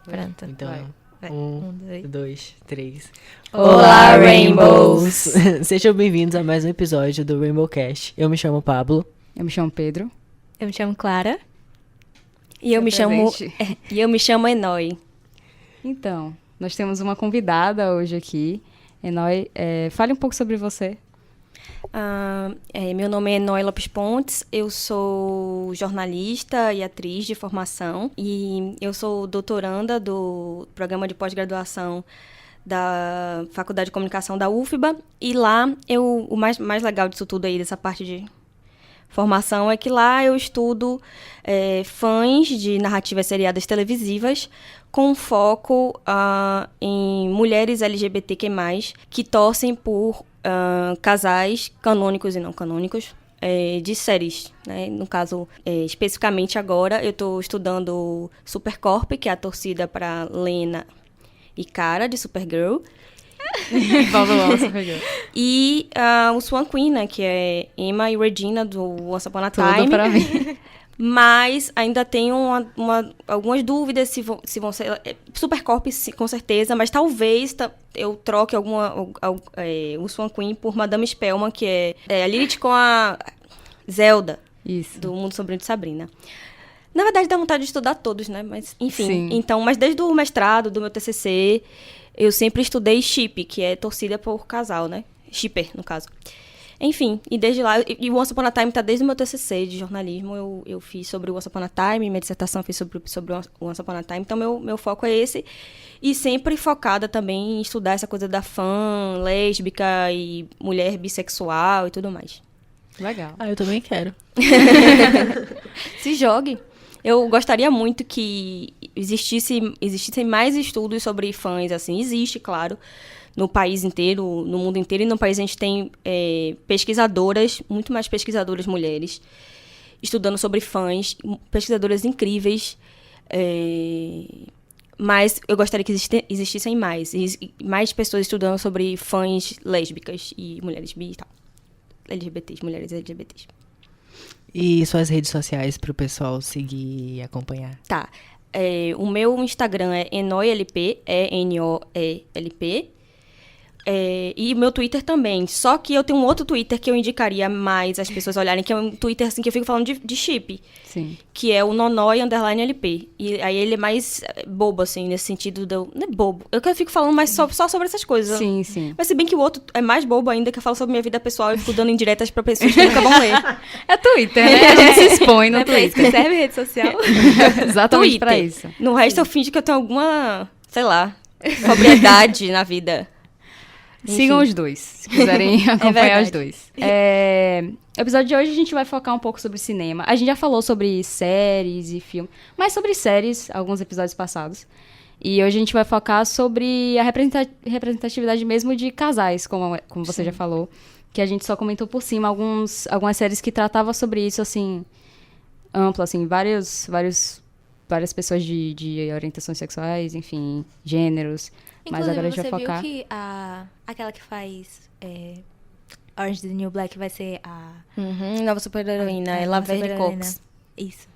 Pronto. Então, Vai. 1, 2, 3. Olá, Rainbows! Sejam bem-vindos a mais um episódio do Rainbow Cast. Eu me chamo Pablo. Eu me chamo Pedro. Eu me chamo Clara. E eu me chamo Enoi. Então, nós temos uma convidada hoje aqui. Enoi, fale um pouco sobre você. Meu nome é Enoi Lopes Pontes, eu sou jornalista e atriz de formação e eu sou doutoranda do programa de pós-graduação da Faculdade de Comunicação da UFBA e lá o mais legal disso tudo aí, dessa parte de formação, é que lá eu estudo fãs de narrativas seriadas televisivas com foco em mulheres LGBTQ+, que torcem por casais canônicos e não canônicos de séries, né? No caso, especificamente agora, eu estou estudando Supercorp, que é a torcida para Lena e Cara, de Supergirl. E o Swan Queen, né? Que é Emma e Regina, do Once Upon a Time. Tudo pra mim. Mas ainda tenho algumas dúvidas se vão ser... Supercorp, com certeza, mas talvez eu troque o Swan Queen por Madame Spellman, que é a Lilith com a Zelda, Isso. do Mundo Sombrio de Sabrina. Na verdade, dá vontade de estudar todos, né? Mas, enfim. Sim. Então, mas desde o mestrado, do meu TCC, eu sempre estudei ship, que é torcida por casal, né? Shipper, no caso. Enfim, e desde lá, e o Once Upon a Time tá desde o meu TCC de jornalismo, eu fiz sobre o Once Upon a Time, minha dissertação eu fiz sobre o Once Upon a Time, então meu foco é esse, e sempre focada também em estudar essa coisa da fã, lésbica e mulher bissexual e tudo mais. Legal. Eu também quero. Se jogue! Eu gostaria muito que existissem mais estudos sobre fãs, assim, existe, claro, no país inteiro, no mundo inteiro, e no país a gente tem pesquisadoras, muito mais pesquisadoras mulheres, estudando sobre fãs, pesquisadoras incríveis, mas eu gostaria que existissem mais pessoas estudando sobre fãs lésbicas e mulheres bi e tal, LGBTs, mulheres LGBTs. E suas redes sociais pro pessoal seguir e acompanhar? Tá. O meu Instagram é enoilp, ENOELP. E o meu Twitter também. Só que eu tenho um outro Twitter que eu indicaria mais as pessoas olharem, que é um Twitter assim que eu fico falando de chip. Sim. Que é o nonoi_lp. E aí ele é mais bobo, assim, nesse sentido não é bobo. Eu fico falando mais só sobre essas coisas. Sim, sim. Mas se bem que o outro é mais bobo ainda, que eu falo sobre minha vida pessoal e fico dando indiretas pra pessoas que nunca vão ler. É Twitter, né? A gente se expõe no Twitter. Serve rede social? Exatamente Twitter. pra isso. No resto eu finjo que eu tenho alguma, sei lá, sobriedade na vida. Sigam os dois, se quiserem acompanhar os dois. No episódio de hoje a gente vai focar um pouco sobre cinema. A gente já falou sobre séries e filmes, mas sobre séries, alguns episódios passados. E hoje a gente vai focar sobre a representatividade mesmo de casais, como você já falou. Que a gente só comentou por cima algumas séries que tratavam sobre isso, assim, amplo, assim, várias pessoas de orientações sexuais, enfim, gêneros. Mas agora a gente vai focar. Você viu que aquela que faz Orange is the New Black vai ser a... Nova super-heroína, ela Laverne Cox. Isso.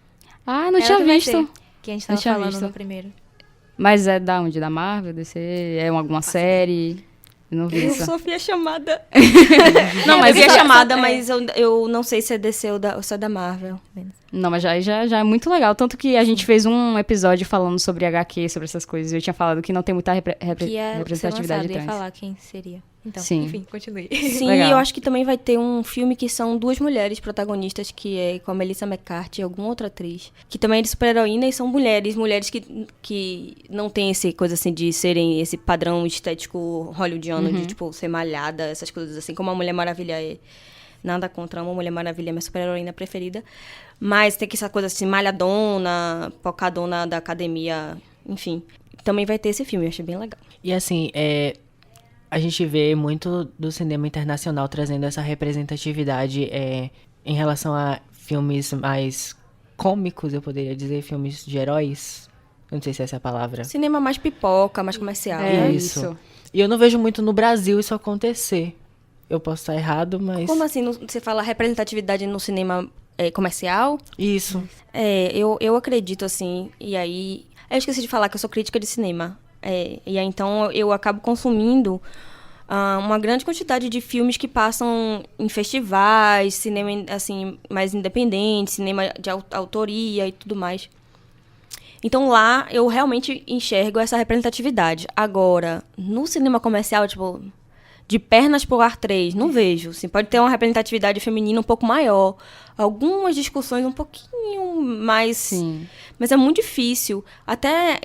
Ah, não Ela tinha que vai visto. ser, que a gente Não tava tinha falando visto. no primeiro. Mas é da onde? Da Marvel, DC? É alguma série? Eu não vi Eu isso. só vi a chamada. Não, mas eu vi a já- chamada, mas eu não sei se é DC ou se é da Marvel. Não, mas já é muito legal. Tanto que a gente fez um episódio falando sobre HQ, sobre essas coisas. Eu tinha falado que não tem muita Que ia ser representatividade lançado, ia trans. falar quem seria. Então, Sim. enfim, continue. Sim, Legal. e eu acho que também vai ter um filme que são duas mulheres protagonistas, que é com a Melissa McCarthy e alguma outra atriz, que também é de super-heroína e são mulheres que não tem esse coisa assim de serem esse padrão estético hollywoodiano de, tipo, ser malhada, essas coisas assim, como a Mulher Maravilha é. Nada contra uma Mulher Maravilha, é minha super-heroína preferida. Mas tem que essa coisa assim, malhadona, pocadona da academia, enfim. Também vai ter esse filme, eu achei bem legal. E assim, a gente vê muito do cinema internacional trazendo essa representatividade em relação a filmes mais cômicos, eu poderia dizer, filmes de heróis. Não sei se essa é a palavra. Cinema mais pipoca, mais comercial. É Isso. E eu não vejo muito no Brasil isso acontecer. Eu posso estar errado, mas... Como assim você fala representatividade no cinema comercial. Isso. Eu acredito, assim, e aí... Eu esqueci de falar que eu sou crítica de cinema. E aí, então, eu acabo consumindo uma grande quantidade de filmes que passam em festivais, cinema, assim, mais independente, cinema de autoria e tudo mais. Então, lá, eu realmente enxergo essa representatividade. Agora, no cinema comercial, tipo... De pernas pro ar 3, não vejo. Assim, pode ter uma representatividade feminina um pouco maior. Algumas discussões um pouquinho mais... Sim. Mas é muito difícil. Até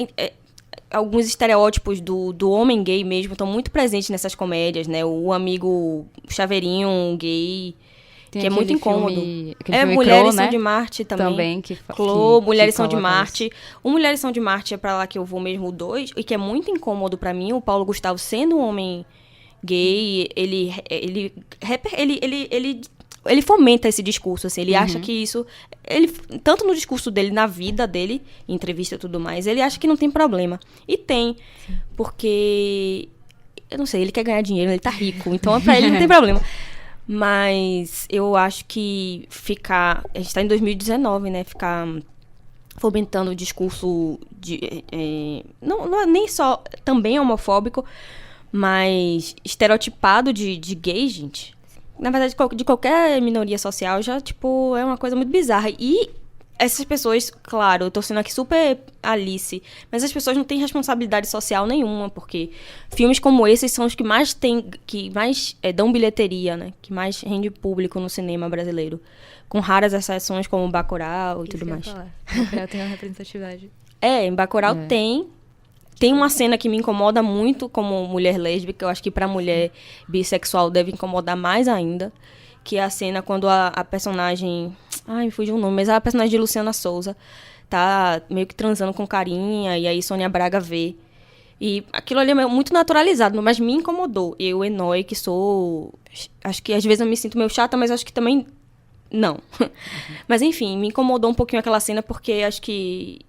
alguns estereótipos do homem gay mesmo estão muito presentes nessas comédias, né? O amigo chaveirinho gay, Tem que é muito aquele incômodo. aquele filme Mulheres Crow, São né? de Marte também. Clô, Mulheres São de Marte. O Mulheres São de Marte é pra lá que eu vou mesmo, o 2. E que é muito incômodo pra mim, o Paulo Gustavo sendo um homem... gay, ele fomenta esse discurso, assim, ele acha que isso, tanto no discurso dele, na vida dele, em entrevista e tudo mais, ele acha que não tem problema. E tem, porque, eu não sei, ele quer ganhar dinheiro, ele tá rico, então pra ele não tem problema. Mas eu acho que a gente tá em 2019, né, ficar fomentando o discurso não é nem só também homofóbico, mas estereotipado de gay, gente. Na verdade, de qualquer minoria social já, tipo, é uma coisa muito bizarra. E essas pessoas, claro, eu tô sendo aqui super Alice, mas as pessoas não têm responsabilidade social nenhuma, porque filmes como esses são os que mais dão bilheteria, né? Que mais rende público no cinema brasileiro. Com raras exceções como Bacurau e tudo mais. Bacurau tem uma representatividade. Em Bacurau tem. Tem uma cena que me incomoda muito como mulher lésbica, eu acho que pra mulher bissexual deve incomodar mais ainda, que é a cena quando a personagem... Ai, me fugiu o nome, mas a personagem de Luciana Souza tá meio que transando com carinha, e aí Sônia Braga vê. E aquilo ali é muito naturalizado, mas me incomodou. Eu, Enói, que sou... Acho que às vezes eu me sinto meio chata, mas acho que também... Não. Mas enfim, me incomodou um pouquinho aquela cena, porque acho que...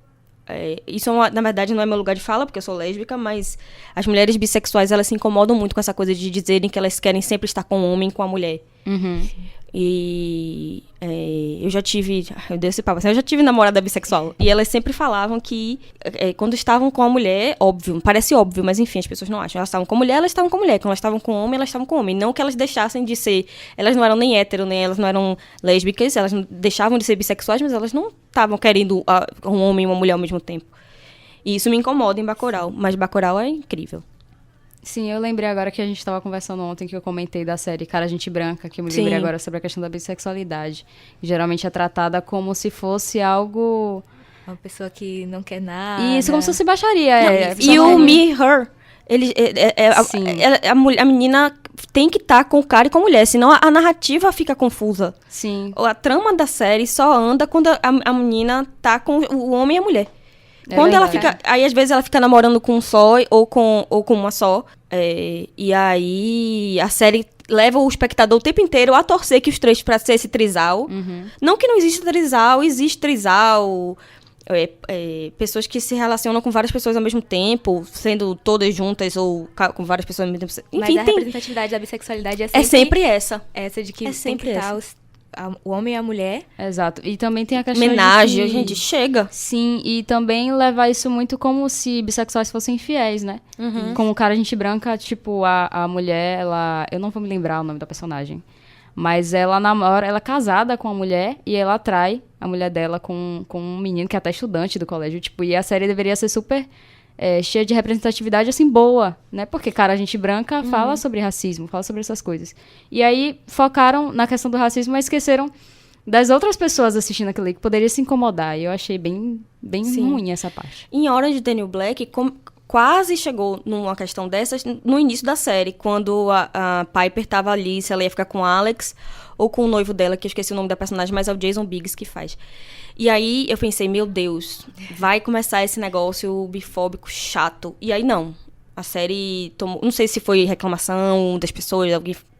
isso, na verdade, não é meu lugar de fala, porque eu sou lésbica, mas as mulheres bissexuais, elas se incomodam muito com essa coisa de dizerem que elas querem sempre estar com o homem e com a mulher. E eu já tive... Eu dei esse papo assim, eu já tive namorada bissexual. E elas sempre falavam que quando estavam com a mulher, óbvio, parece óbvio, mas enfim, as pessoas não acham. Elas estavam com a mulher, elas estavam com a mulher. Quando elas estavam com o homem, elas estavam com o homem. Não que elas deixassem de ser... Elas não eram nem hétero, nem elas não eram lésbicas, elas não deixavam de ser bissexuais, mas elas não estavam querendo um homem e uma mulher ao mesmo tempo. E isso me incomoda em Bacurau. Mas Bacurau é incrível. Sim, eu lembrei agora que a gente estava conversando ontem, que eu comentei da série Cara, Gente Branca, que eu me lembrei agora sobre a questão da bissexualidade. Geralmente é tratada como se fosse algo... Uma pessoa que não quer nada. Isso, como se fosse baixaria. E o Me, Her... A menina tem que estar com o cara e com a mulher, senão a narrativa fica confusa. Sim. A trama da série só anda quando a menina tá com o homem e a mulher. Quando ela fica... Aí, às vezes, ela fica namorando com um só ou com uma só. E aí, a série leva o espectador o tempo inteiro a torcer que os três pra ser esse trisal. Não que não exista trisal, existe trisal. Pessoas que se relacionam com várias pessoas ao mesmo tempo, sendo todas juntas ou com várias pessoas ao mesmo tempo. Enfim, mas a representatividade da bissexualidade é sempre essa. Essa de que tem que estar o homem e a mulher. Exato. E também tem a questão homenagem, de que... gente, chega. Sim, e também levar isso muito como se bissexuais fossem infiéis, né? Como Cara, Gente Branca, tipo, a mulher, ela... Eu não vou me lembrar o nome da personagem. Mas ela namora, ela é casada com a mulher e ela atrai a mulher dela com um menino que é até estudante do colégio. Tipo, e a série deveria ser super cheia de representatividade, assim, boa, né? Porque Cara, Gente Branca fala sobre racismo, fala sobre essas coisas. E aí focaram na questão do racismo, mas esqueceram das outras pessoas assistindo aquilo ali que poderiam se incomodar. E eu achei bem ruim essa parte. Em Orange is the New Black, quase chegou numa questão dessas no início da série, quando a Piper tava ali, se ela ia ficar com o Alex ou com o noivo dela, que eu esqueci o nome da personagem, mas é o Jason Biggs que faz. E aí eu pensei, meu Deus, vai começar esse negócio bifóbico chato. E aí não. A série tomou... Não sei se foi reclamação das pessoas,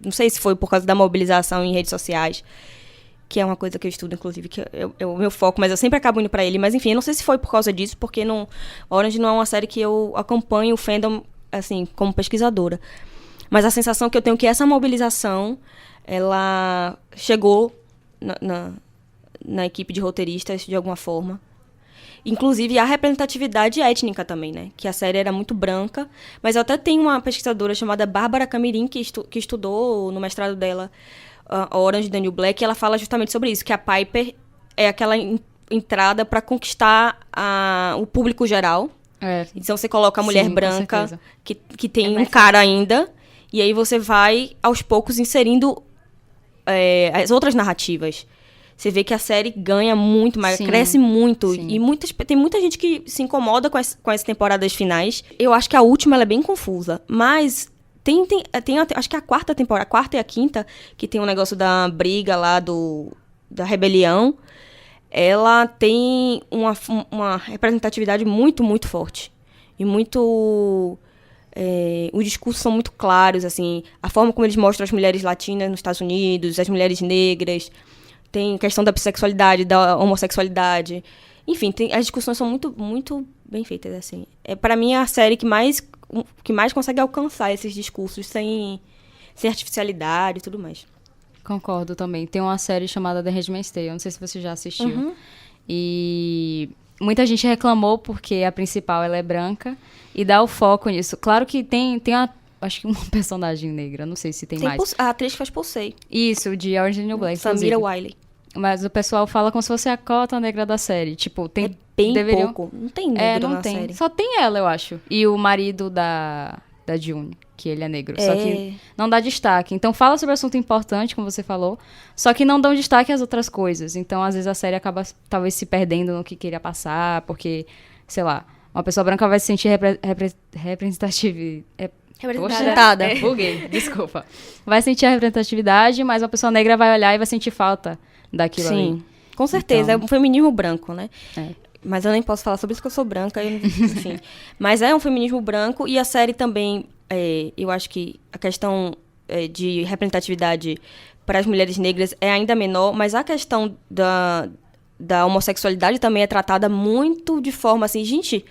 não sei se foi por causa da mobilização em redes sociais, que é uma coisa que eu estudo, inclusive, que é o meu foco, mas eu sempre acabo indo pra ele. Mas, enfim, eu não sei se foi por causa disso, porque Orange não é uma série que eu acompanho o fandom, assim, como pesquisadora. Mas a sensação que eu tenho é que essa mobilização, ela chegou na equipe de roteiristas, de alguma forma. Inclusive, a representatividade étnica também, né? Que a série era muito branca. Mas eu até tenho uma pesquisadora chamada Bárbara Camirim, que estudou no mestrado dela Orange is the New Black, e ela fala justamente sobre isso, que a Piper é aquela entrada para conquistar o público geral. Então, você coloca a mulher branca, que tem um cara ainda, e aí você vai, aos poucos, inserindo as outras narrativas. Você vê que a série ganha muito, mas cresce muito. Sim. E tem muita gente que se incomoda com as temporadas finais. Eu acho que a última ela é bem confusa. Mas tem acho que a quarta temporada, a quarta e a quinta, que tem um negócio da briga lá da rebelião, ela tem uma representatividade muito, muito forte. E muito... os discursos são muito claros, assim. A forma como eles mostram as mulheres latinas nos Estados Unidos, as mulheres negras... Tem questão da bissexualidade, da homossexualidade. Enfim, as discussões são muito, muito bem feitas, assim. Para mim, é a série que mais consegue alcançar esses discursos sem artificialidade e tudo mais. Concordo também. Tem uma série chamada The Handmaid's Tale. Não sei se você já assistiu. Uhum. E muita gente reclamou porque a principal ela é branca e dá o foco nisso. Claro que tem acho que uma personagem negra, não sei se tem mais. A atriz que faz Pulsei. Isso, de Orange is the New Black. Samira Wiley. Mas o pessoal fala como se fosse a cota negra da série. Tipo, tem... bem pouco. Não tem negro na série. Só tem ela, eu acho. E o marido da June, que ele é negro. Só que não dá destaque. Então, fala sobre assunto importante, como você falou, só que não dão destaque às outras coisas. Então, às vezes, a série acaba, talvez, se perdendo no que queria passar, porque, sei lá, uma pessoa branca vai se sentir representativa... Representada. Buguei, desculpa. Vai sentir a representatividade, mas uma pessoa negra vai olhar e vai sentir falta daquilo ali. Sim, com certeza. Então... É um feminismo branco, né? Mas eu nem posso falar sobre isso que eu sou branca, enfim. Mas é um feminismo branco e a série também, eu acho que a questão de representatividade para as mulheres negras é ainda menor, mas a questão da homossexualidade também é tratada muito de forma assim, gente...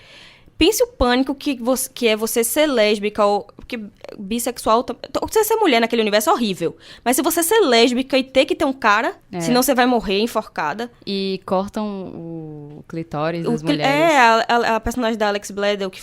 Pense o pânico que é você ser lésbica ou porque bissexual. Você ser mulher naquele universo é horrível. Mas se você ser lésbica e ter que ter um cara, senão você vai morrer enforcada. E cortam o clitóris das mulheres. A personagem da Alex Bledel, que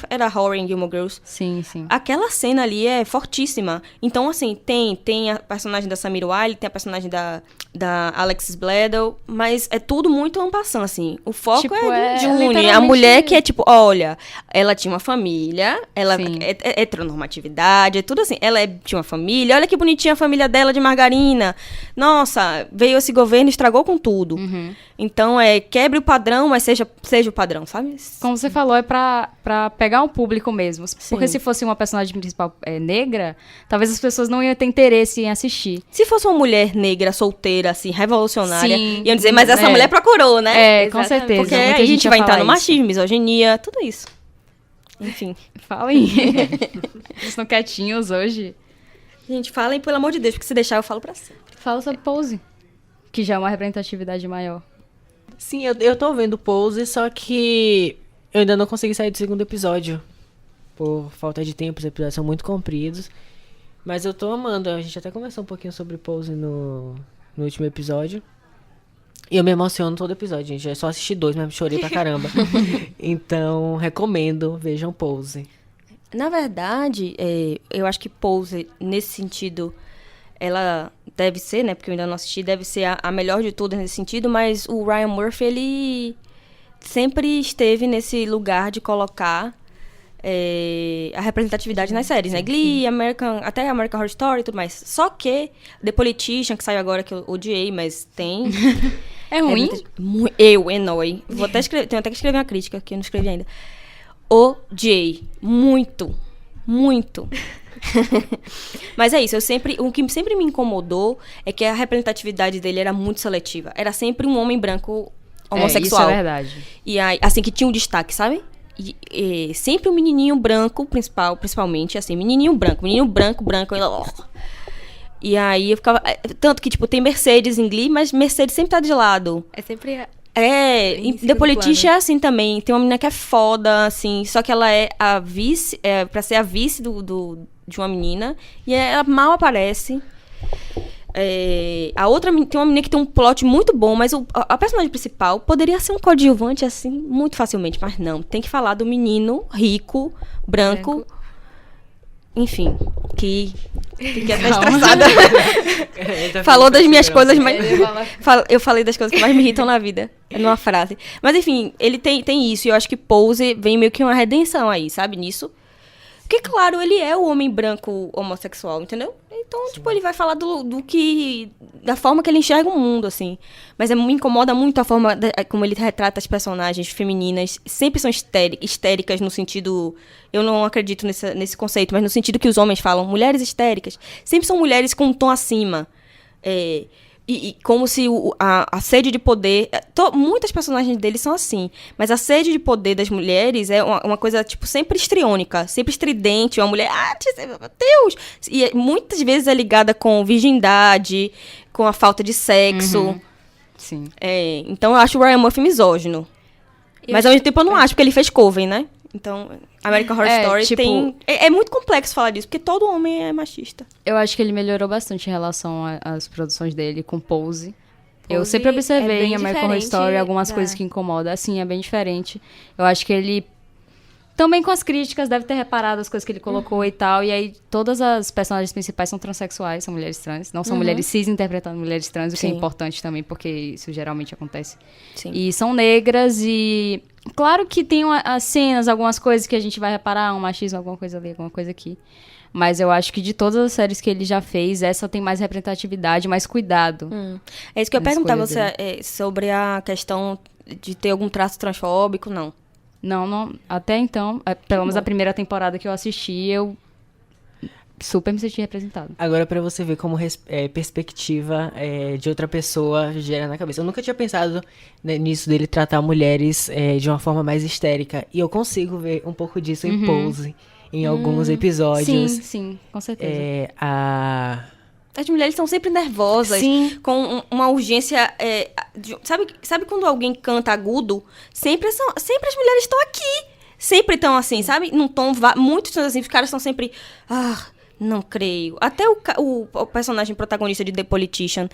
era horror em Gilmore Girls. Sim, sim. Aquela cena ali é fortíssima. Então, assim, tem a personagem da Samira Wiley, tem a personagem da Alex Bledel, mas é tudo muito en passant, assim. O foco é de June, a mulher que é tipo, olha, ela tinha uma família, ela é heteronormatividade, é tudo assim. Ela tinha uma família, olha que bonitinha a família dela de margarina. Nossa, veio esse governo e estragou com tudo. Uhum. Então, quebre o padrão, mas seja o padrão, sabe? Como você falou, é pra pegar um público mesmo. Porque se fosse uma personagem principal negra, talvez as pessoas não iam ter interesse em assistir. Se fosse uma mulher negra, solteira, assim, revolucionária, iam dizer, mas essa mulher procurou, né? Com certeza. Porque aí a gente vai entrar no machismo, misoginia, tudo isso. Enfim. Falem. Eles estão quietinhos hoje. Gente, falem, pelo amor de Deus, porque se deixar eu falo pra sempre. Fala sobre Pose, que já é uma representatividade maior. Sim, eu tô vendo Pose, só que eu ainda não consegui sair do segundo episódio. Por falta de tempo, os episódios são muito compridos. Mas eu tô amando. A gente até conversou um pouquinho sobre Pose no último episódio. E eu me emociono todo episódio, gente. É só assistir 2, mas chorei pra caramba. Então, recomendo, vejam Pose. Na verdade, eu acho que Pose, nesse sentido, ela deve ser, né? Porque eu ainda não assisti, deve ser a melhor de todas nesse sentido. Mas o Ryan Murphy, ele sempre esteve nesse lugar de colocar a representatividade nas séries, né? Glee, até American Horror Story e tudo mais. Só que The Politician, que saiu agora, que eu odiei, mas tem... É ruim? Enoi. Tenho até que escrever uma crítica, que eu não escrevi ainda. Odiei. Muito. Muito. Mas é isso, o que sempre me incomodou é que a representatividade dele era muito seletiva. Era sempre um homem branco homossexual. Isso é verdade. E aí, assim, que tinha um destaque, sabe? E sempre um menininho branco, principalmente, assim, menininho branco. E aí eu ficava... Tanto que, tipo, tem Mercedes em Glee, mas Mercedes sempre tá de lado. É sempre... The Politician é assim também. Tem uma menina que é foda, assim, só que ela é a vice... pra ser a vice de uma menina. E ela mal aparece. A outra tem uma menina que tem um plot muito bom, mas a personagem principal poderia ser um coadjuvante, assim, muito facilmente. Mas não, tem que falar do menino rico, branco. Enfim, que fiquei até estressada. Falou das minhas coisas, mas... Eu falei das coisas que mais me irritam na vida, numa frase. Mas enfim, ele tem isso, e eu acho que Pose vem meio que uma redenção aí, sabe, nisso. Porque, claro, ele é o homem branco homossexual, entendeu? Então, tipo, ele vai falar da forma que ele enxerga o mundo, assim. Mas me incomoda muito a forma como ele retrata as personagens femininas. Sempre são histéricas no sentido... Eu não acredito nesse conceito, mas no sentido que os homens falam, mulheres histéricas. Sempre são mulheres com um tom acima. E como se a sede de poder... muitas personagens deles são assim. Mas a sede de poder das mulheres é uma coisa, tipo, sempre histriônica. Sempre estridente. Uma mulher... meu Deus! E muitas vezes é ligada com virgindade, com a falta de sexo. Uhum. Sim. Então eu acho o Ryan Murphy misógino. Mas ao mesmo tempo eu não acho, porque ele fez Coven, né? Então, American Horror Story tipo, tem... É muito complexo falar disso, porque todo homem é machista. Eu acho que ele melhorou bastante em relação às produções dele com Pose. Eu Pose sempre observei é bem em American Horror Story algumas da- coisas que incomodam. Assim, é bem diferente. Eu acho que ele... Também com as críticas, deve ter reparado as coisas que ele colocou e tal. E aí, todas as personagens principais são transexuais, são mulheres trans. Não são mulheres cis interpretando mulheres trans, o que é Sim. importante também, porque isso geralmente acontece. Sim. E são negras e... Claro que tem as cenas, algumas coisas que a gente vai reparar, um machismo, alguma coisa ali, alguma coisa aqui. Mas eu acho que de todas as séries que ele já fez, essa tem mais representatividade, mais cuidado. É isso que eu ia Na perguntar escolha você sobre a questão de ter algum traço transfóbico, não. Não, até então, pelo menos a primeira temporada que eu assisti, eu super me senti representado. Agora, pra você ver como perspectiva de outra pessoa gera na cabeça. Eu nunca tinha pensado, né, nisso dele tratar mulheres de uma forma mais histérica. E eu consigo ver um pouco disso em Pose, em alguns episódios. Sim, com certeza. As mulheres estão sempre nervosas, Sim. com uma urgência... sabe quando alguém canta agudo? Sempre as mulheres estão aqui. Sempre estão assim, sabe? Num tom muito assim. Os caras estão sempre... não creio. Até o personagem protagonista de The Politician,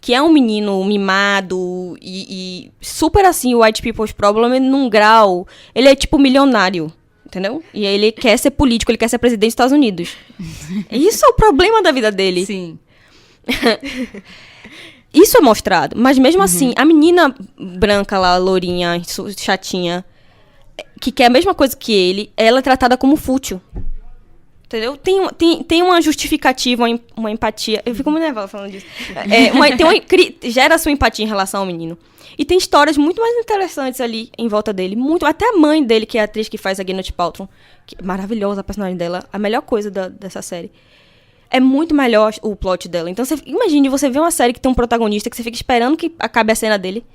que é um menino mimado e super assim, o White People's Problem, num grau... Ele é tipo milionário, entendeu? E aí ele quer ser político, ele quer ser presidente dos Estados Unidos. Isso é o problema da vida dele. Sim. Isso é mostrado. Mas mesmo assim, a menina branca lá, lourinha, chatinha, que quer a mesma coisa que ele, ela é tratada como fútil. Entendeu? Tem uma justificativa, uma empatia. Eu fico muito nervosa falando disso. Gera sua empatia em relação ao menino. E tem histórias muito mais interessantes ali em volta dele. Até a mãe dele, que é a atriz que faz a Gwyneth Paltrow, que é maravilhosa a personagem dela, a melhor coisa dessa série. É muito melhor o plot dela. Então, imagine você ver uma série que tem um protagonista que você fica esperando que acabe a cena dele.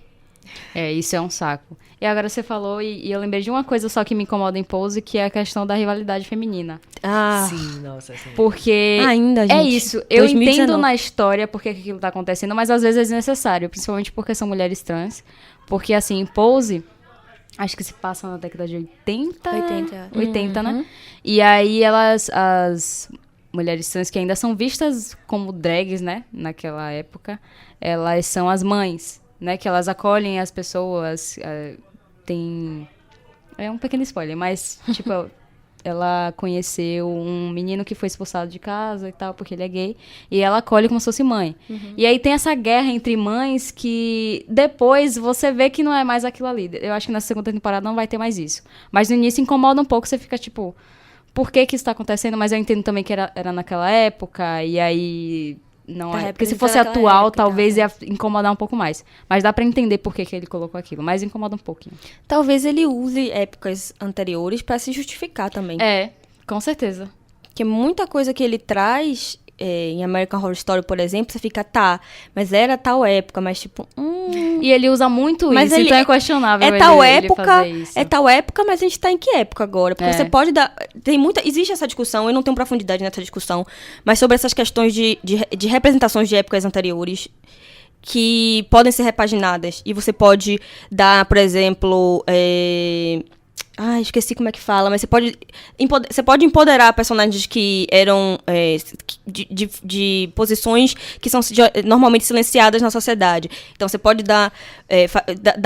Isso é um saco. E agora você falou, e eu lembrei de uma coisa só que me incomoda em Pose, que é a questão da rivalidade feminina. Sim, nossa, sim. Porque Ainda, gente. é isso. Eu 2019. entendo na história porque aquilo tá acontecendo, mas às vezes é desnecessário, principalmente porque são mulheres trans. Porque, assim, em Pose, acho que se passa na década de 80. 80, né? E aí as mulheres trans que ainda são vistas como drags, né? Naquela época, elas são as mães, né? Que elas acolhem as pessoas. Tem... É um pequeno spoiler, mas, tipo, ela conheceu um menino que foi expulsado de casa e tal, porque ele é gay, e ela acolhe como se fosse mãe. E aí tem essa guerra entre mães que depois você vê que não é mais aquilo ali. Eu acho que na segunda temporada não vai ter mais isso. Mas no início incomoda um pouco, você fica tipo, por que isso tá acontecendo? Mas eu entendo também que era naquela época, e aí... Não Tá é. Porque se fosse representando aquela atual, época, talvez ia incomodar um pouco mais. Mas dá pra entender por que ele colocou aquilo. Mas incomoda um pouquinho. Talvez ele use épocas anteriores pra se justificar também. Com certeza. Porque muita coisa que ele traz em American Horror Story, por exemplo, você fica, mas era tal época, mas tipo... E ele usa muito Mas isso, ele- então é questionável É tal ele época, fazer isso. mas a gente tá em que época agora? Porque você pode dar... Existe essa discussão, eu não tenho profundidade nessa discussão, mas sobre essas questões de representações de épocas anteriores que podem ser repaginadas. E você pode dar, por exemplo... esqueci como é que fala, mas você pode empoderar personagens que eram de posições que são normalmente silenciadas na sociedade. Então você pode dar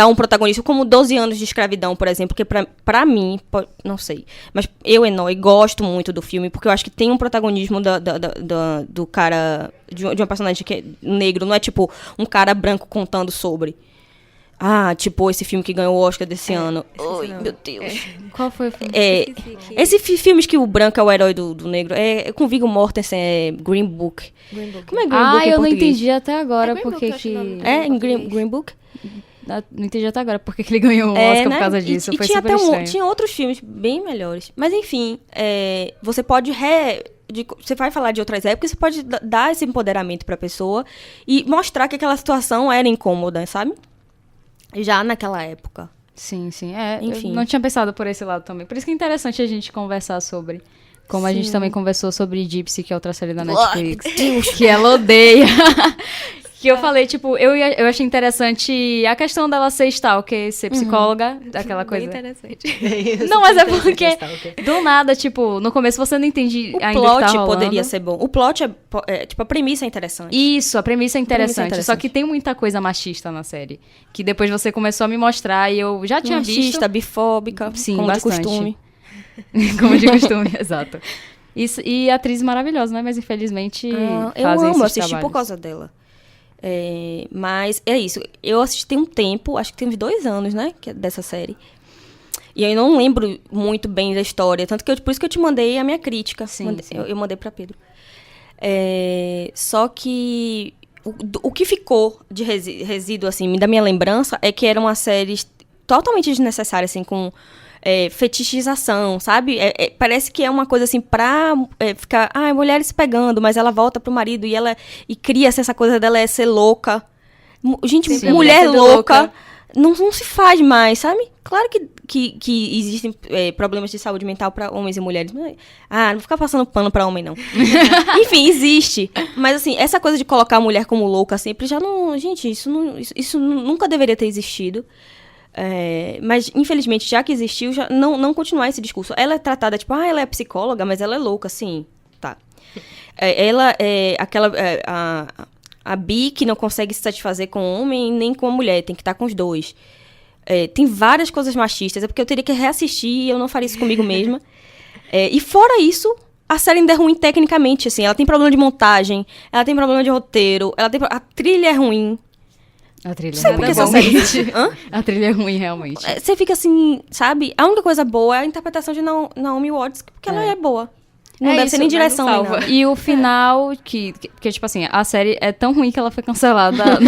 um protagonista como 12 anos de escravidão, por exemplo, que pra mim, não sei, mas eu, Enoy, gosto muito do filme, porque eu acho que tem um protagonismo do cara, de uma personagem que é negro, não é tipo um cara branco contando sobre. Tipo, esse filme que ganhou o Oscar desse ano. Ai, meu Deus. Qual foi o filme? Esses filmes que o branco é o herói do negro. É com Viggo Mortensen, é Green Book. Como é Green Book em eu não português? entendi até agora Green porque Book, que... eu acho o nome. Em Green Book? Não entendi até agora porque que ele ganhou o Oscar por né? causa disso. E Foi tinha super estranho. tinha outros filmes bem melhores. Mas enfim, você pode você vai falar de outras épocas, você pode dar esse empoderamento pra pessoa e mostrar que aquela situação era incômoda, sabe? Já naquela época. Sim. Enfim. Eu não tinha pensado por esse lado também. Por isso que é interessante a gente conversar sobre. Como a gente também conversou sobre Gypsy, que é outra série da Netflix. Que ela odeia. Que eu falei, tipo, eu achei interessante a questão dela ser stalker, ser psicóloga, aquela coisa. Bem interessante. Não, mas é porque, do nada, tipo, no começo você não entende O ainda o que tá plot rolando. poderia ser bom. O plot tipo, a premissa é interessante. Isso, a premissa é interessante. interessante. Só que tem muita coisa machista na série. Que depois você começou a me mostrar e eu já tinha visto. Machista, bifóbica, Sim, como bastante. de costume. Como de costume, exato. Isso, e atriz maravilhosa, né? Mas infelizmente Eu fazem amo esses assistir trabalhos. por causa dela. Mas é isso. Eu assisti tem um tempo, acho que tem uns 2 anos, né? Dessa série. E eu não lembro muito bem da história. Tanto que por isso que eu te mandei a minha crítica. Sim. Eu mandei pra Pedro. Só que o que ficou de resíduo, assim, da minha lembrança é que era uma série totalmente desnecessária, assim, com fetichização, sabe? Parece que é uma coisa assim pra ficar, mulheres se pegando, mas ela volta pro marido e cria essa coisa dela ser louca. Gente, Sempre mulher sendo louca não se faz mais, sabe? Claro que existem problemas de saúde mental pra homens e mulheres. Não vou ficar passando pano pra homem, não. Enfim, existe. Mas assim, essa coisa de colocar a mulher como louca sempre já não... Gente, isso nunca deveria ter existido. Mas, infelizmente, já que existiu, já não continuar esse discurso. Ela é tratada, tipo, ela é psicóloga, mas ela é louca, sim. Tá. Ela é aquela... a bi que não consegue se satisfazer com o homem nem com a mulher. Tem que estar com os dois. Tem várias coisas machistas. É porque eu teria que reassistir e eu não faria isso comigo mesma. E fora isso, a série ainda é ruim tecnicamente, assim. Ela tem problema de montagem, ela tem problema de roteiro, a trilha é ruim. A trilha Sei porque essa série existe. A trilha é ruim, realmente. Você fica assim, sabe? A única coisa boa é a interpretação de Naomi Watts, porque ela é boa. Não deve ser nem direção, nem nada. E o final, que, tipo assim, a série é tão ruim que ela foi cancelada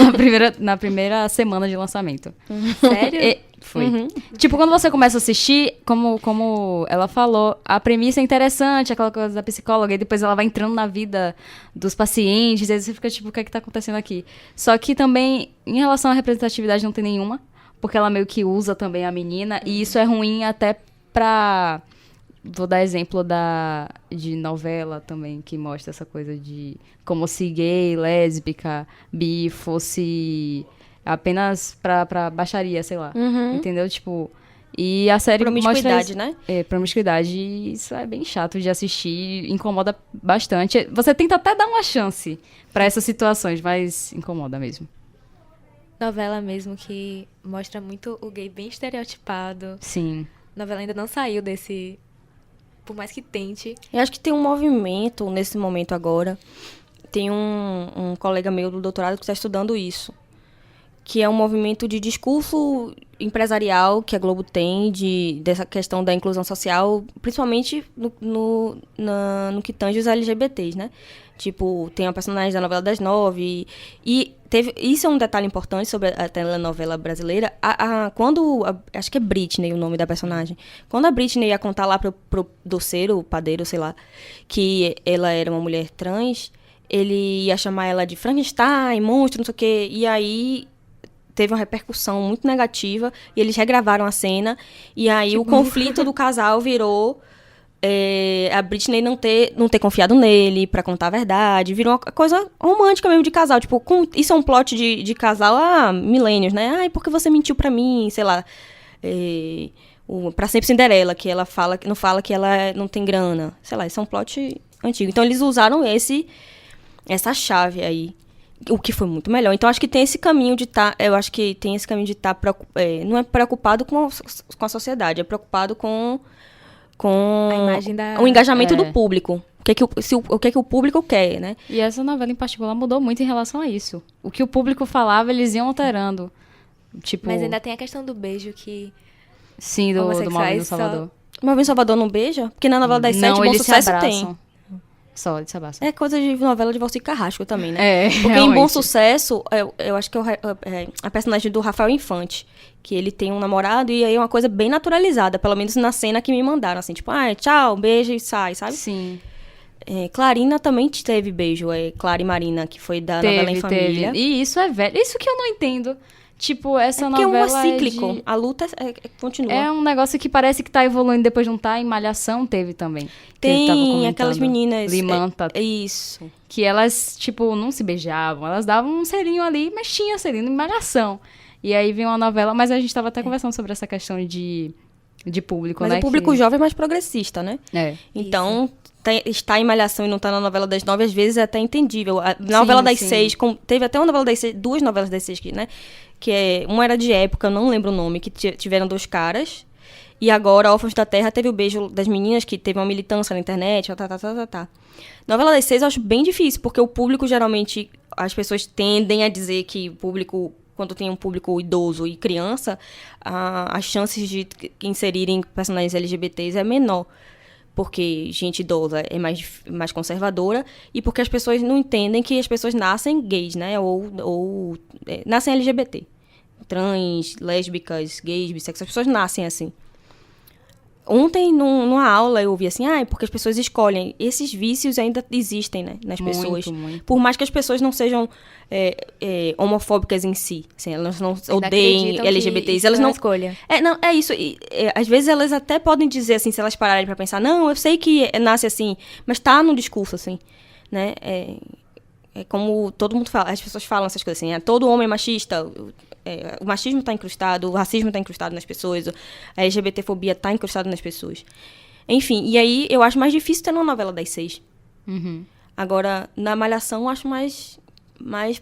na primeira semana de lançamento. Sério? Foi. Tipo, quando você começa a assistir, como ela falou, a premissa é interessante, aquela coisa da psicóloga, e depois ela vai entrando na vida dos pacientes, e aí você fica tipo, o que é que tá acontecendo aqui? Só que também, em relação à representatividade, não tem nenhuma, porque ela meio que usa também a menina, e isso é ruim até pra... Vou dar exemplo de novela também, que mostra essa coisa de como se gay, lésbica, bi fosse apenas pra baixaria, sei lá. Entendeu? Tipo, e a série Promiscuidade, mostra... né? Promiscuidade, e isso é bem chato de assistir, incomoda bastante. Você tenta até dar uma chance pra essas situações, mas incomoda mesmo. Novela mesmo que mostra muito o gay bem estereotipado. Sim. A novela ainda não saiu desse... Por mais que tente. Eu acho que tem um movimento nesse momento agora. Tem um colega meu do doutorado que está estudando isso. Que é um movimento de discurso empresarial que a Globo tem dessa questão da inclusão social, principalmente no que tange os LGBTs, né? Tipo, tem a personagem da novela das 9 e isso é um detalhe importante sobre a telenovela brasileira. Acho que é Britney o nome da personagem. Quando a Britney ia contar lá pro doceiro, padeiro, sei lá, que ela era uma mulher trans, ele ia chamar ela de Frankenstein, monstro, não sei o quê. E aí teve uma repercussão muito negativa e eles regravaram a cena. E aí o conflito do casal virou... a Britney não ter confiado nele pra contar a verdade. Virou uma coisa romântica mesmo de casal. Tipo, isso é um plot de casal há milênios, né? Ai, porque você mentiu pra mim, sei lá. o Pra Sempre Cinderela, que ela não fala que ela não tem grana. Sei lá, isso é um plot antigo. Então, eles usaram essa chave aí, o que foi muito melhor. Então, acho que tem esse caminho de estar... eu acho que tem esse caminho de estar... não é preocupado com a sociedade, é preocupado com A imagem da... o engajamento do público. O que é que o público quer, né? E essa novela em particular mudou muito em relação a isso. O que o público falava, eles iam alterando. Tipo... Mas ainda tem a questão do beijo que... Sim, do Malvin do só- Salvador. Malvin Salvador não beija? Porque na novela das sete, Não, Bom eles se Sucesso abraçam. tem. Só, eles se abraçam. É coisa de novela de Valci Carrasco também, né? É, Porque em realmente. Bom Sucesso, eu acho que a personagem do Rafael Infante, que ele tem um namorado e aí é uma coisa bem naturalizada, pelo menos na cena que me mandaram, assim, tipo, tchau, beijo e sai, sabe? Sim. Clarina também teve beijo, Clara e Marina, que foi da novela Em Família. E isso é velho. Isso que eu não entendo. Tipo, essa Porque novela é cíclico, a luta continua. É um negócio que parece que tá evoluindo, depois não tá. Em Malhação teve também. Que ele tava Tem comentando. aquelas meninas... Limanta. Isso. Que elas, tipo, não se beijavam. Elas davam um selinho ali, mas tinha selinho em Malhação. E aí vem uma novela... Mas a gente tava até conversando sobre essa questão de público, Mas né? o público jovem é mais progressista, né? É. Então, estar em Malhação e não estar na novela das 9, às vezes é até entendível. A novela das sim. 6, teve até uma novela das 6, duas novelas das 6, né? Uma era de época, eu não lembro o nome, que tiveram 2 caras. E agora, Órfãos da Terra, teve o beijo das meninas, que teve uma militância na internet, Novela das 6 eu acho bem difícil, porque o público, geralmente, as pessoas tendem a dizer que o público, quando tem um público idoso e criança, as chances de inserirem personagens LGBTs é menor. Porque gente idosa é mais conservadora e porque as pessoas não entendem que as pessoas nascem gays, né? Ou nascem LGBT. Trans, lésbicas, gays, bissexuais, as pessoas nascem assim. Ontem, numa aula, eu ouvi assim, porque as pessoas escolhem. Esses vícios ainda existem, né, nas pessoas. Muito. Por mais que as pessoas não sejam homofóbicas em si. Assim, elas não Ainda odeiem acreditam LGBTs. que Elas isso é não uma escolha. É isso. Às vezes elas até podem dizer, assim, se elas pararem pra pensar, não, eu sei que nasce assim, mas tá no discurso, assim, né? É como todo mundo fala, as pessoas falam essas coisas assim, todo homem é machista, o machismo tá incrustado, o racismo tá incrustado nas pessoas, a LGBTfobia tá incrustada nas pessoas. Enfim, e aí eu acho mais difícil ter uma novela das 6. Uhum. Agora, na Malhação, eu acho mais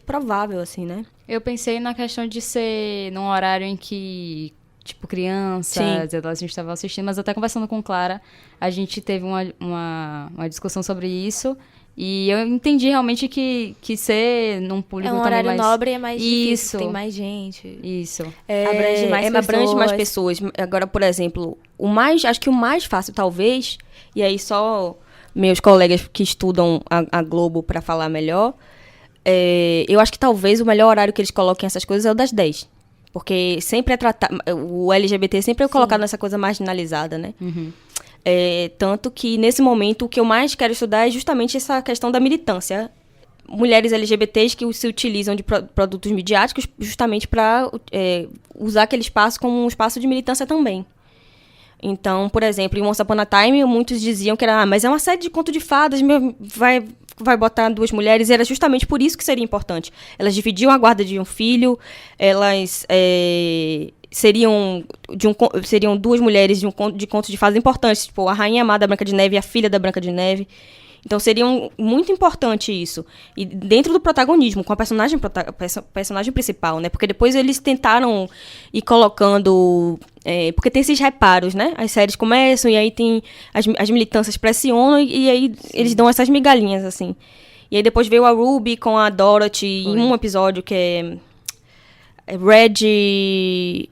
provável, assim, né? Eu pensei na questão de ser num horário em que, tipo, crianças e adolescentes estavam assistindo, mas até conversando com Clara, a gente teve uma discussão sobre isso. E eu entendi realmente que ser num público É um também horário mais... nobre, é mais difícil, Isso. tem mais gente. Isso. Abrange mais pessoas. Agora, por exemplo, acho que o mais fácil, talvez, e aí só meus colegas que estudam a Globo para falar melhor, eu acho que talvez o melhor horário que eles coloquem essas coisas é o das 10. Porque sempre o LGBT sempre é colocado nessa coisa marginalizada, né? Uhum. Tanto que, nesse momento, o que eu mais quero estudar é justamente essa questão da militância. Mulheres LGBTs que se utilizam de produtos midiáticos justamente para usar aquele espaço como um espaço de militância também. Então, por exemplo, em Once Upon a Time, muitos diziam que era, mas é uma série de conto de fadas, vai botar 2 mulheres, e era justamente por isso que seria importante. Elas dividiam a guarda de um filho, elas seriam 2 mulheres de contos de fadas importantes, tipo a Rainha Má da Branca de Neve e a filha da Branca de Neve. Então, seria muito importante isso. E dentro do protagonismo, com a personagem principal, né? Porque depois eles tentaram ir colocando... porque tem esses reparos, né? As séries começam e aí tem... As militâncias pressionam e aí eles dão essas migalhinhas, assim. E aí depois veio a Ruby com a Dorothy em um episódio que é... Red...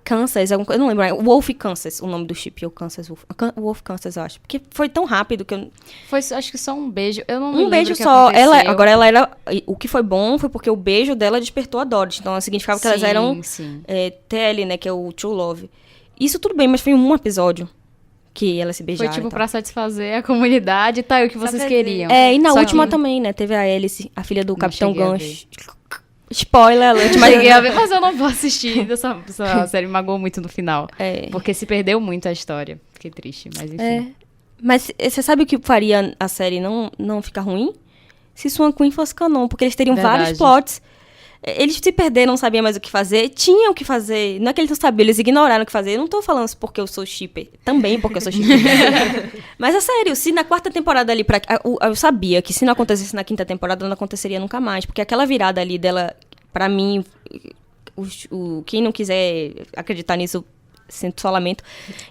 Kansas, eu não lembro, Wolf Kansas, o nome do chip, ou Kansas Wolf. Wolf Kansas, eu acho. Porque foi tão rápido que eu... Foi, acho que só um beijo. Eu não me Um lembro beijo o que só. aconteceu. Agora ela era... O que foi bom foi porque o beijo dela despertou a Dorothy. Então, significava que elas eram Sim. TL, né? Que é o True Love. Isso tudo bem, mas foi um episódio que elas se beijaram. Foi tipo e tal. pra satisfazer a comunidade, tá? O que vocês pra queriam. E na Só última que- também, né? Teve a Alice, a filha do Não Capitão cheguei a Gancho. Spoiler alert, mas... Cheguei a ver, mas eu não vou assistir. Essa série me magoou muito no final. Porque se perdeu muito a história. Fiquei triste, mas enfim. Mas você sabe o que faria a série não ficar ruim? Se Swan Queen fosse canon, porque eles teriam Verdade. vários plots Eles se perderam, não sabiam mais o que fazer. Tinham o que fazer. Não é que eles não sabiam, eles ignoraram o que fazer. Eu não tô falando isso porque eu sou shipper. Também porque eu sou shipper. Mas é sério, se na 4ª temporada ali... Eu sabia que se não acontecesse na 5ª temporada, não aconteceria nunca mais. Porque aquela virada ali dela, pra mim... Quem não quiser acreditar nisso... Sinto só lamento.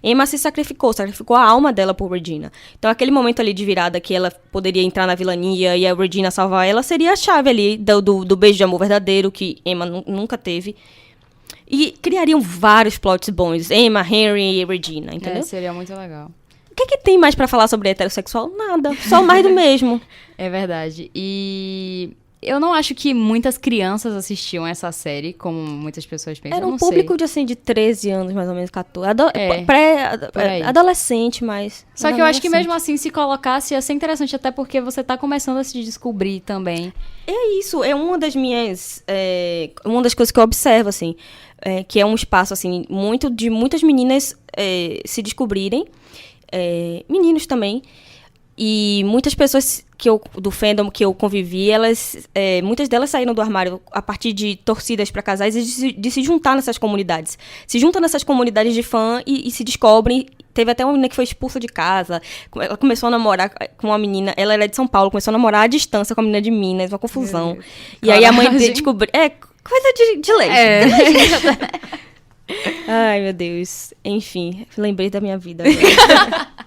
Emma se sacrificou a alma dela por Regina. Então, aquele momento ali de virada que ela poderia entrar na vilania e a Regina salvar ela, seria a chave ali do beijo de amor verdadeiro que Emma nunca teve. E criariam vários plots bons. Emma, Henry e Regina, entendeu? Seria muito legal. O que tem mais pra falar sobre heterossexual? Nada. Só mais do mesmo. É verdade. E... eu não acho que muitas crianças assistiam essa série, como muitas pessoas pensam. Era um público de 13 anos, mais ou menos, 14. Adolescente, mas... Só que eu acho que mesmo assim, se colocasse, ia ser interessante, até porque você tá começando a se descobrir também. É isso, é uma das minhas... uma das coisas que eu observo, assim, que é um espaço, assim, de muitas meninas se descobrirem, meninos também. E muitas pessoas do fandom que eu convivi, muitas delas saíram do armário a partir de torcidas para casais e de se juntar nessas comunidades. Se juntam nessas comunidades de fã e se descobrem. Teve até uma menina que foi expulsa de casa. Ela começou a namorar com uma menina. Ela era de São Paulo, começou a namorar à distância com a menina de Minas, uma confusão. E aí a mãe descobriu. Coisa de leite. Ai, meu Deus. Enfim, lembrei da minha vida agora.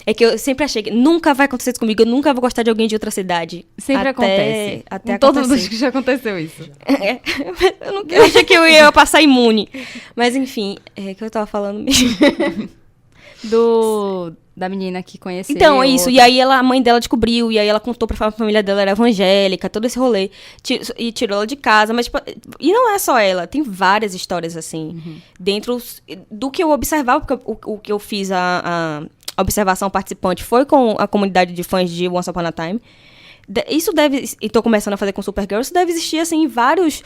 É que eu sempre achei que nunca vai acontecer isso comigo, eu nunca vou gostar de alguém de outra cidade. Sempre acontece. Até todos os que já aconteceu isso. Eu achei que eu ia passar imune. Mas enfim, que eu tava falando mesmo. Da menina que conheceu. Então, é isso. E aí a mãe dela descobriu, e aí ela contou pra família dela, era evangélica, todo esse rolê. E tirou ela de casa. Mas, tipo, e não é só ela, tem várias histórias, assim, dentro do que eu observava, porque o que eu fiz, a observação participante foi com a comunidade de fãs de Once Upon a Time. Isso deve... E tô começando a fazer com Supergirl. Isso deve existir, assim, em várias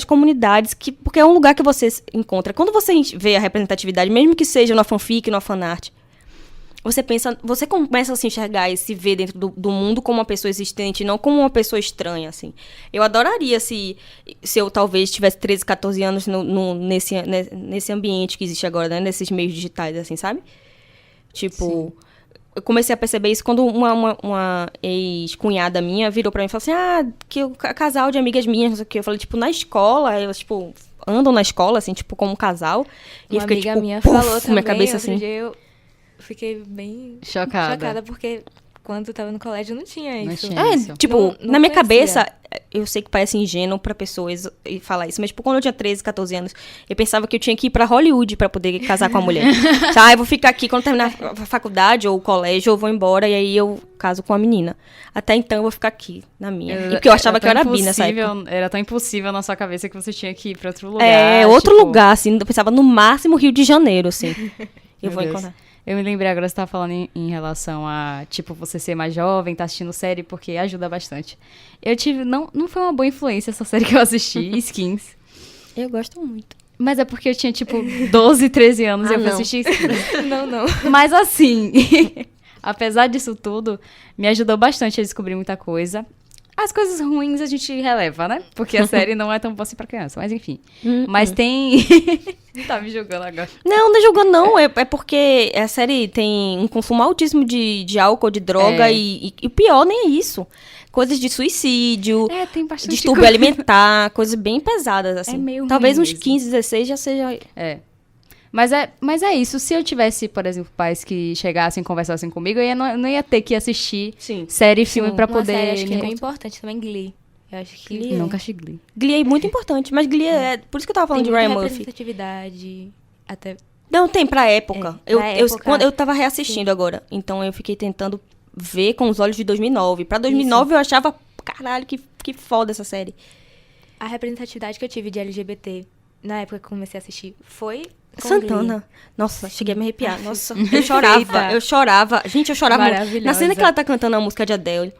comunidades. Porque é um lugar que você encontra. Quando você vê a representatividade, mesmo que seja na fanfic, na fanart, você começa a se enxergar e se ver dentro do mundo como uma pessoa existente, não como uma pessoa estranha, assim. Eu adoraria se eu talvez tivesse 13, 14 anos nesse ambiente que existe agora, né? Nesses meios digitais, assim, sabe? Tipo... Sim. Eu comecei a perceber isso quando uma ex-cunhada minha virou pra mim e falou assim, que o casal de amigas minhas, não sei o quê. Eu falei, tipo, na escola, elas, tipo, andam na escola, assim, tipo, como um casal. E uma eu fiquei, amiga tipo, minha falou também, minha cabeça, assim. Outro dia eu fiquei bem chocada, porque quando eu tava no colégio não tinha isso. Tipo, não na minha conhecia. cabeça, eu sei que parece ingênuo pra pessoas falar isso, mas, tipo, quando eu tinha 13, 14 anos, eu pensava que eu tinha que ir pra Hollywood pra poder casar com a mulher. Eu vou ficar aqui, quando terminar a faculdade ou o colégio, eu vou embora e aí eu caso com a menina. Até então, eu vou ficar aqui, na minha. E porque eu achava que eu era bi nessa época. Era tão impossível na sua cabeça que você tinha que ir pra outro lugar. Outro lugar, assim, eu pensava no máximo Rio de Janeiro, assim. Eu vou encontrar. Eu me lembrei agora, você tava falando em relação a, tipo, você ser mais jovem, tá assistindo série, porque ajuda bastante. Eu tive... Não foi uma boa influência essa série que eu assisti, Skins. Eu gosto muito. Mas é porque eu tinha, tipo, 12, 13 anos e eu fui assistir Skins. Não. Mas assim, apesar disso tudo, me ajudou bastante a descobrir muita coisa. As coisas ruins a gente releva, né? Porque a série não é tão boa assim pra criança. Mas enfim. Mas tem... Tá me julgando agora. Não é julgando, não. É porque a série tem um consumo altíssimo de álcool, de droga. E o pior nem é isso. Coisas de suicídio, tem bastante distúrbio alimentar, coisas bem pesadas, assim. É meio talvez ruim uns mesmo. 15, 16 já seja... Mas é isso. Se eu tivesse, por exemplo, pais que chegassem e conversassem comigo, eu não ia ter que assistir série e filme pra poder... Série, acho que é bem importante também, Glee. Eu acho que... Glee. Nunca achei Glee. Glee é muito importante, mas Glee é... Por isso que eu tava falando tem de Ryan muita Murphy. representatividade, até... Não, tem pra época. Época. Eu tava reassistindo agora, então eu fiquei tentando ver com os olhos de 2009. Pra 2009 eu achava, caralho, que foda essa série. A representatividade que eu tive de LGBT na época que eu comecei a assistir foi com Santana. Glee. Nossa, cheguei a me arrepiar. Nossa, eu chorava. Gente, eu chorava muito. Maravilhosa. Na cena que ela tá cantando a música de Adele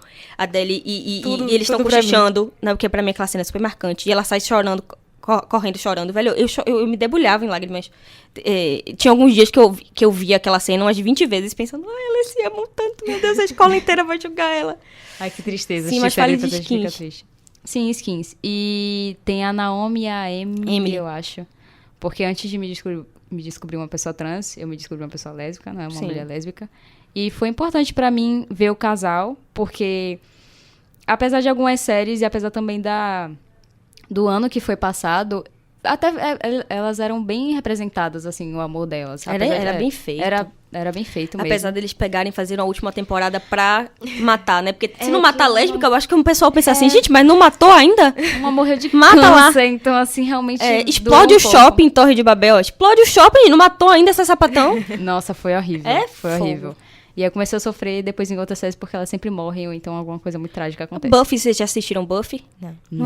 e eles estão cochichando, né, porque pra mim aquela cena é super marcante. E ela sai chorando correndo, chorando. Velho, eu me debulhava em lágrimas. Tinha alguns dias que eu via aquela cena umas 20 vezes, pensando, elas se amam tanto, meu Deus, a escola inteira vai julgar ela. Ai, que tristeza. Sim, mas fale de Skins. Sim, Skins. E tem a Naomi e a Emily, eu acho. Porque antes de me descobrir uma pessoa trans, eu me descobri uma pessoa lésbica, não é uma mulher lésbica. E foi importante pra mim ver o casal, porque apesar de algumas séries e apesar também do ano que foi passado, até elas eram bem representadas, assim, o amor delas. Era bem feito. Era bem feito mesmo. Apesar deles pegarem e fazerem a última temporada pra matar, né? Porque se não matar a lésbica, eu acho que o pessoal pensa assim, gente, mas não matou ainda? Uma morreu de Mata câncer, lá. então assim, realmente... explode o shopping em Torre de Babel. Explode o shopping, não matou ainda essa sapatão? Nossa, foi horrível. Foi horrível. E eu comecei a sofrer depois em outras séries porque elas sempre morrem ou então alguma coisa muito trágica acontece. Buffy, vocês já assistiram Buffy? Não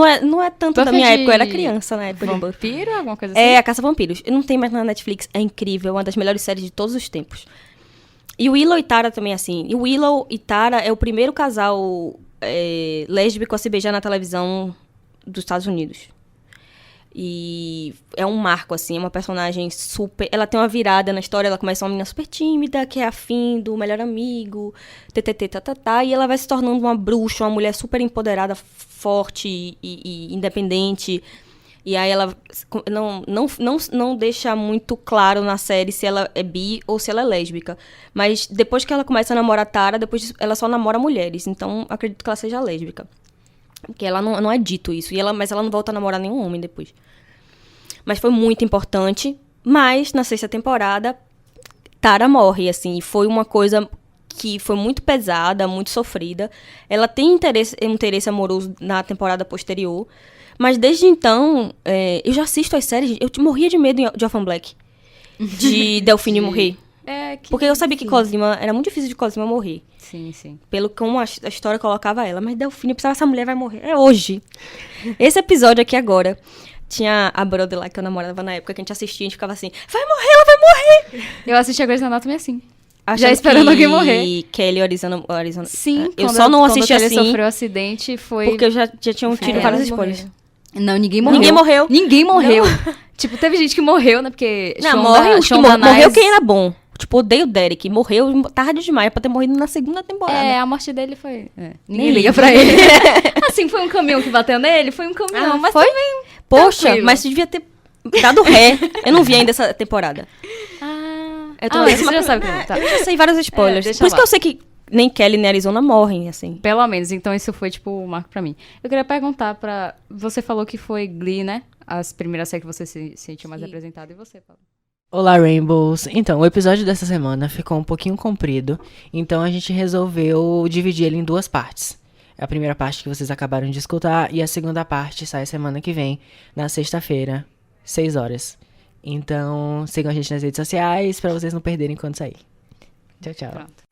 é tanto Buffy da minha de época, eu era criança na época de Buffy. Vampiro, alguma coisa assim? É, a Caça Vampiros. Não tem mais na Netflix, é incrível, é uma das melhores séries de todos os tempos. E o Willow e Tara também, assim. E o Willow e Tara é o primeiro casal lésbico a se beijar na televisão dos Estados Unidos. E é um marco, assim, é uma personagem super... Ela tem uma virada na história, ela começa uma menina super tímida, que é afim do melhor amigo, e ela vai se tornando uma bruxa, uma mulher super empoderada, forte e independente. E aí ela não deixa muito claro na série se ela é bi ou se ela é lésbica. Mas depois que ela começa a namorar Tara, depois ela só namora mulheres. Então, acredito que ela seja lésbica. Porque ela não é dito isso. Mas ela não volta a namorar nenhum homem depois. Mas foi muito importante. Mas, na 6ª temporada, Tara morre, assim. E foi uma coisa que foi muito pesada, muito sofrida. Ela tem interesse amoroso na temporada posterior. Mas, desde então, eu já assisto as séries. Eu morria de medo de Orphan Black. De Delphine morrer. Porque eu sabia que Cosima... Era muito difícil de Cosima morrer. Sim, sim. Pelo como a história colocava ela. Mas Delphine, eu precisava, essa mulher vai morrer. É hoje. Esse episódio aqui agora, tinha a brother lá que eu namorava na época, que a gente assistia, a gente ficava assim, vai morrer, ela vai morrer! Eu assisti a Grey's Anatomy assim. Achando já esperando alguém morrer. E Kelly Arizona... Sim, eu só não assisti assim. Quando sofreu um acidente, foi... Porque eu já tinha tido vários spoilers. Não, ninguém morreu. Ninguém morreu. Tipo, teve gente que morreu, né? Porque... Não, morreu quem era bom. Tipo, odeio o Derek. Morreu tarde demais pra ter morrido na 2ª temporada. A morte dele foi... Ninguém liga pra ele. Assim, foi um caminhão que bateu nele? Foi um caminhão, mas foi? Também... Poxa, tranquilo. mas você devia ter dado ré. Eu não vi ainda essa temporada. Você já sabe como tá. Eu já sei vários spoilers. Por isso que eu sei que nem Kelly nem Arizona morrem, assim. Pelo menos, então isso foi, tipo, um marco pra mim. Eu queria perguntar pra... Você falou que foi Glee, né? As primeiras séries que você se sentiu mais representada. E você, Paulo? Olá, Rainbows! Então, o episódio dessa semana ficou um pouquinho comprido, então a gente resolveu dividir ele em 2 partes. A primeira parte que vocês acabaram de escutar e a segunda parte sai semana que vem, na sexta-feira, 6 horas. Então, sigam a gente nas redes sociais pra vocês não perderem quando sair. Tchau, tchau. Pronto.